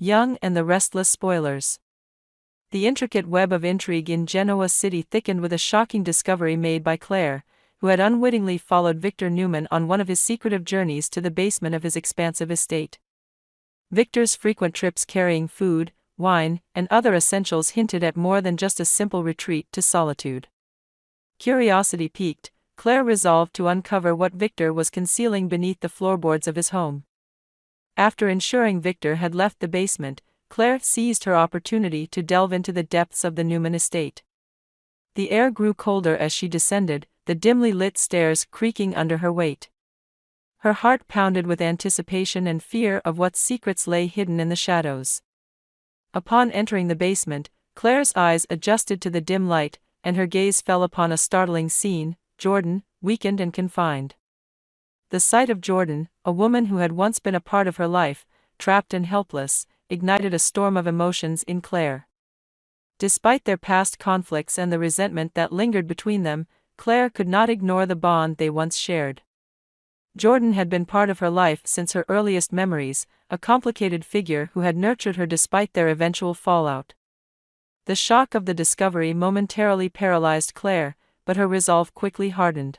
Young and the Restless Spoilers. The intricate web of intrigue in Genoa City thickened with a shocking discovery made by Claire, who had unwittingly followed Victor Newman on one of his secretive journeys to the basement of his expansive estate. Victor's frequent trips carrying food, wine, and other essentials hinted at more than just a simple retreat to solitude. Curiosity piqued, Claire resolved to uncover what Victor was concealing beneath the floorboards of his home. After ensuring Victor had left the basement, Claire seized her opportunity to delve into the depths of the Newman estate. The air grew colder as she descended, the dimly lit stairs creaking under her weight. Her heart pounded with anticipation and fear of what secrets lay hidden in the shadows. Upon entering the basement, Claire's eyes adjusted to the dim light, and her gaze fell upon a startling scene: Jordan, weakened and confined. The sight of Jordan, a woman who had once been a part of her life, trapped and helpless, ignited a storm of emotions in Claire. Despite their past conflicts and the resentment that lingered between them, Claire could not ignore the bond they once shared. Jordan had been part of her life since her earliest memories, a complicated figure who had nurtured her despite their eventual fallout. The shock of the discovery momentarily paralyzed Claire, but her resolve quickly hardened.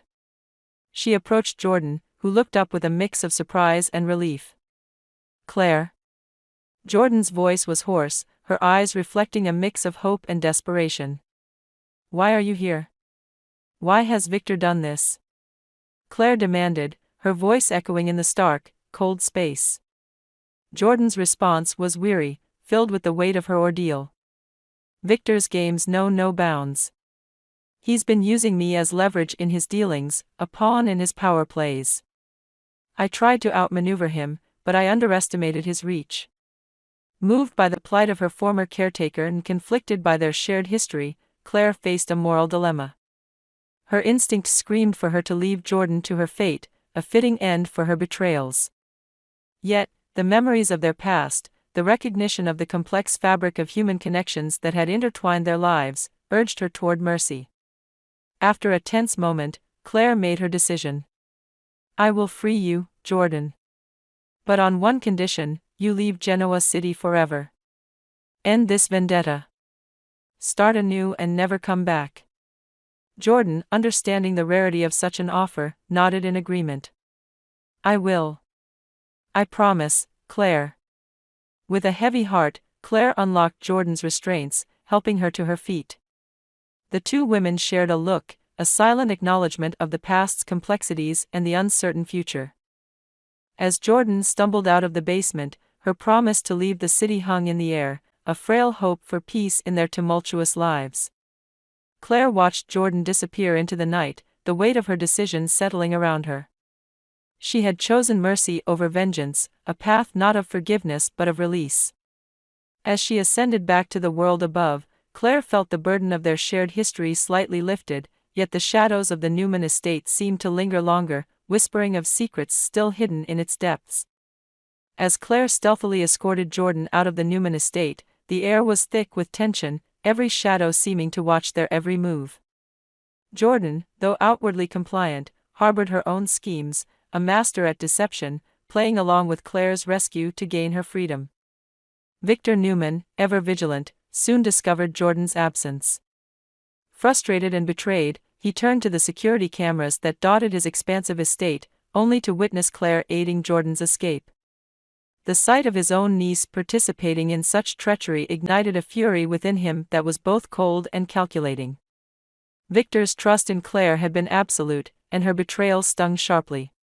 She approached Jordan, who looked up with a mix of surprise and relief. "Claire." Jordan's voice was hoarse, her eyes reflecting a mix of hope and desperation. "Why are you here? Why has Victor done this?" Claire demanded, her voice echoing in the stark, cold space. Jordan's response was weary, filled with the weight of her ordeal. "Victor's games know no bounds. He's been using me as leverage in his dealings, a pawn in his power plays. I tried to outmaneuver him, but I underestimated his reach." Moved by the plight of her former caretaker and conflicted by their shared history, Claire faced a moral dilemma. Her instinct screamed for her to leave Jordan to her fate, a fitting end for her betrayals. Yet, the memories of their past, the recognition of the complex fabric of human connections that had intertwined their lives, urged her toward mercy. After a tense moment, Claire made her decision. "I will free you, Jordan. But on one condition: you leave Genoa City forever. End this vendetta. Start anew and never come back." Jordan, understanding the rarity of such an offer, nodded in agreement. "I will. I promise, Claire." With a heavy heart, Claire unlocked Jordan's restraints, helping her to her feet. The two women shared a look, a silent acknowledgement of the past's complexities and the uncertain future. As Jordan stumbled out of the basement, her promise to leave the city hung in the air, a frail hope for peace in their tumultuous lives. Claire watched Jordan disappear into the night, the weight of her decision settling around her. She had chosen mercy over vengeance, a path not of forgiveness but of release. As she ascended back to the world above, Claire felt the burden of their shared history slightly lifted, yet the shadows of the Newman estate seemed to linger longer, whispering of secrets still hidden in its depths. As Claire stealthily escorted Jordan out of the Newman estate, the air was thick with tension, every shadow seeming to watch their every move. Jordan, though outwardly compliant, harbored her own schemes, a master at deception, playing along with Claire's rescue to gain her freedom. Victor Newman, ever vigilant, soon discovered Jordan's absence. Frustrated and betrayed, he turned to the security cameras that dotted his expansive estate, only to witness Claire aiding Jordan's escape. The sight of his own niece participating in such treachery ignited a fury within him that was both cold and calculating. Victor's trust in Claire had been absolute, and her betrayal stung sharply.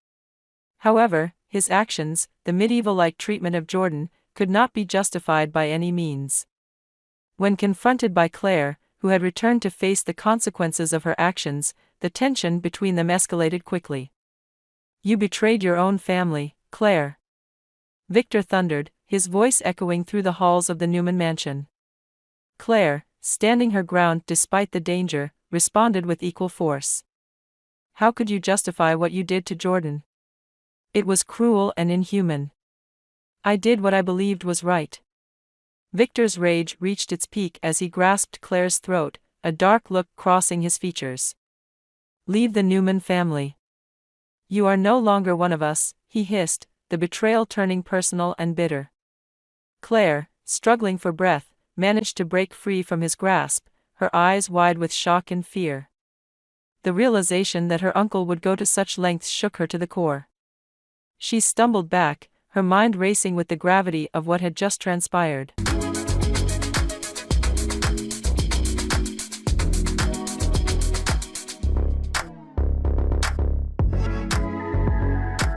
However, his actions, the medieval-like treatment of Jordan, could not be justified by any means. When confronted by Claire, who had returned to face the consequences of her actions, the tension between them escalated quickly. "You betrayed your own family, Claire," Victor thundered, his voice echoing through the halls of the Newman mansion. Claire, standing her ground despite the danger, responded with equal force. "How could you justify what you did to Jordan? It was cruel and inhuman. I did what I believed was right." Victor's rage reached its peak as he grasped Claire's throat, a dark look crossing his features. "Leave the Newman family. You are no longer one of us," he hissed, the betrayal turning personal and bitter. Claire, struggling for breath, managed to break free from his grasp, her eyes wide with shock and fear. The realization that her uncle would go to such lengths shook her to the core. She stumbled back, her mind racing with the gravity of what had just transpired.